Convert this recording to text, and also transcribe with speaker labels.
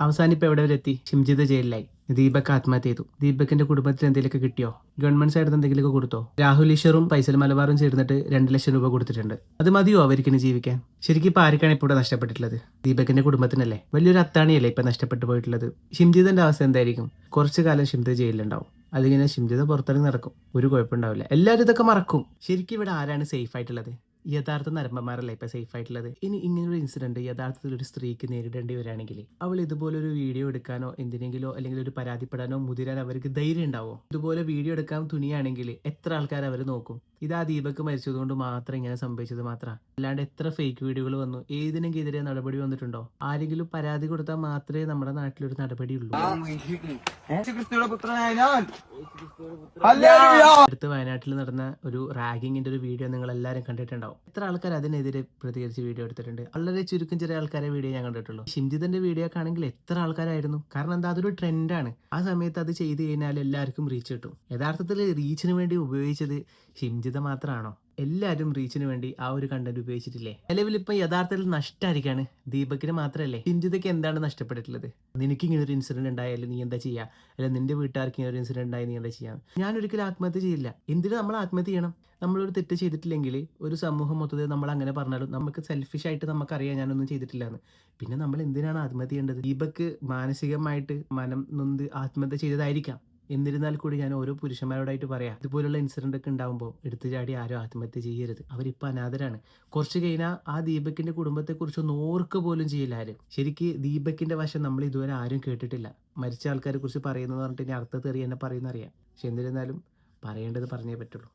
Speaker 1: അവസാനം ഇപ്പൊ എവിടെ വരെ എത്തി? ഷിംജിത് ജയിലിലായി. ദീപക് ആത്മഹത്യ ചെയ്തു. ദീപകിന്റെ കുടുംബത്തിന് എന്തെങ്കിലുമൊക്കെ കിട്ടിയോ? ഗവൺമെന്റ് സൈഡിൽ നിന്ന് എന്തെങ്കിലുമൊക്കെ കൊടുത്തോ? രാഹുൽ ഈശ്വറും ഫൈസൽ മലബാറും ചേർന്നിട്ട് 2 ലക്ഷം രൂപ കൊടുത്തിട്ടുണ്ട്. അത് മതിയോ അവർക്ക് ജീവിക്കാൻ? ശരിക്കും ഇപ്പൊ ആർക്കാണ് ഇപ്പോൾ ഇവിടെ നഷ്ടപ്പെട്ടിട്ടുള്ളത്? ദീപകിന്റെ കുടുംബത്തിനല്ലേ? വലിയൊരു അത്താണിയല്ലേ ഇപ്പൊ നഷ്ടപ്പെട്ടു പോയിട്ടുള്ളത്? ഷിംജിതിന്റെ അവസ്ഥ എന്തായിരിക്കും? കുറച്ചു കാലം ഷിംജിത് ജയിലിലുണ്ടാവും. അതിങ്ങനെ ഷിംജിത് പുറത്തിറങ്ങി നടക്കും. ഒരു കുഴപ്പമുണ്ടാവില്ല. എല്ലാവരും ഇതൊക്കെ മറക്കും. ശരിക്കും ഇവിടെ ആരാണ് സേഫ് ആയിട്ടുള്ളത്? യഥാർത്ഥ നരമ്പന്മാരല്ലേ ഇപ്പൊ സേഫ് ആയിട്ടുള്ളത്? ഇനി ഇങ്ങനൊരു ഇൻസിഡന്റ് യഥാർത്ഥത്തിൽ ഒരു സ്ത്രീക്ക് നേരിടേണ്ടി വരികയാണെങ്കിൽ അവൾ ഇതുപോലൊരു വീഡിയോ എടുക്കാനോ എന്തിനെങ്കിലോ അല്ലെങ്കിൽ ഒരു പരാതിപ്പെടാനോ മുതിരാൻ അവർക്ക് ധൈര്യം ഉണ്ടാവോ? ഇതുപോലെ വീഡിയോ എടുക്കാൻ തുനിയാണെങ്കിൽ എത്ര ആൾക്കാർ അവർ നോക്കും? ഇത് ആ ദീപക് മരിച്ചതുകൊണ്ട് മാത്രം ഇങ്ങനെ സംഭവിച്ചത് മാത്രം, അല്ലാണ്ട് എത്ര ഫേക്ക് വീഡിയോകൾ വന്നു? ഏതിനെതിരെ നടപടി വന്നിട്ടുണ്ടോ? ആരെങ്കിലും പരാതി കൊടുത്താൽ മാത്രമേ നമ്മുടെ നാട്ടിലൊരു നടപടി ഉള്ളൂ. അടുത്ത് വയനാട്ടിൽ നടന്ന ഒരു റാഗിങ്ങിന്റെ ഒരു വീഡിയോ നിങ്ങൾ എല്ലാവരും കണ്ടിട്ടുണ്ടാവും. എത്ര ആൾക്കാർ അതിനെതിരെ പ്രതികരിച്ച് വീഡിയോ എടുത്തിട്ടുണ്ട്? വളരെ ചുരുക്കം ചെറിയ ആൾക്കാരെ വീഡിയോ ഞാൻ കണ്ടിട്ടുള്ളൂ. ഷിംജിതിന്റെ വീഡിയോ ഒക്കെ ആണെങ്കിൽ എത്ര ആൾക്കാരായിരുന്നു? കാരണം എന്താ, അതൊരു ട്രെൻഡാണ്. ആ സമയത്ത് അത് ചെയ്ത് കഴിഞ്ഞാൽ എല്ലാവർക്കും റീച്ച് കിട്ടും. യഥാർത്ഥത്തിൽ റീച്ചിന് വേണ്ടി ഉപയോഗിച്ചത് ഷിംജിത മാത്രമാണോ? എല്ലാവരും റീച്ചിന് വേണ്ടി ആ ഒരു കണ്ടന്റ് ഉപയോഗിച്ചിട്ടില്ലേ? നിലവിൽ ഇപ്പൊ യഥാർത്ഥത്തിൽ നഷ്ടമായിരിക്കാണ്. ദീപകിന് മാത്രമല്ലേ? ഷിംജിതയ്ക്ക് എന്താണ് നഷ്ടപ്പെട്ടിട്ടുള്ളത്? നിനക്ക് ഇങ്ങനെ ഒരു ഇൻസിഡന്റ് ഉണ്ടായാലും നീ എന്താ ചെയ്യാ? അല്ല നിന്റെ വീട്ടുകാർക്ക് ഇങ്ങനെ ഒരു ഇൻസിഡന്റ് ഉണ്ടായി നീ എന്താ ചെയ്യാ? ഞാൻ ഒരിക്കലും ആത്മഹത്യ ചെയ്യില്ല. എന്തിനു നമ്മൾ ആത്മഹത്യ ചെയ്യണം? നമ്മളൊരു തെറ്റ് ചെയ്തിട്ടില്ലെങ്കിൽ ഒരു സമൂഹം മൊത്തത്തിൽ നമ്മൾ അങ്ങനെ പറഞ്ഞാലും നമുക്ക് സെൽഫിഷ് ആയിട്ട് നമുക്കറിയാം ഞാനൊന്നും ചെയ്തിട്ടില്ല എന്ന്. പിന്നെ നമ്മൾ എന്തിനാണ് ആത്മഹത്യ ചെയ്യേണ്ടത്? ദീപക് മാനസികമായിട്ട് മനം നൊന്ത് ആത്മഹത്യ ചെയ്തതായിരിക്കാം. എന്നിരുന്നാൽ കൂടി ഞാൻ ഓരോ പുരുഷന്മാരോടായിട്ട് പറയാം, ഇതുപോലുള്ള ഇൻസിഡന്റ് ഒക്കെ ഉണ്ടാകുമ്പോൾ എടുത്തു ചാടി ആരും ആത്മഹത്യ ചെയ്യരുത്. അവരിപ്പോൾ അനാഥരാണ്. കുറച്ച് കഴിഞ്ഞാൽ ആ ദീപകിന്റെ കുടുംബത്തെ കുറിച്ചൊന്നും ഓർക്ക് പോലും ചെയ്യില്ല ആരും. ശരിക്ക് ദീപകിന്റെ വശം നമ്മൾ ഇതുവരെ ആരും കേട്ടിട്ടില്ല. മരിച്ച ആൾക്കാരെ കുറിച്ച് പറയുന്നത് പറഞ്ഞിട്ട് ഇനി അർത്ഥത്തെറി എന്നെ പറയുന്നറിയാം. പക്ഷെ എന്നിരുന്നാലും പറയേണ്ടത് പറഞ്ഞേ പറ്റുള്ളൂ.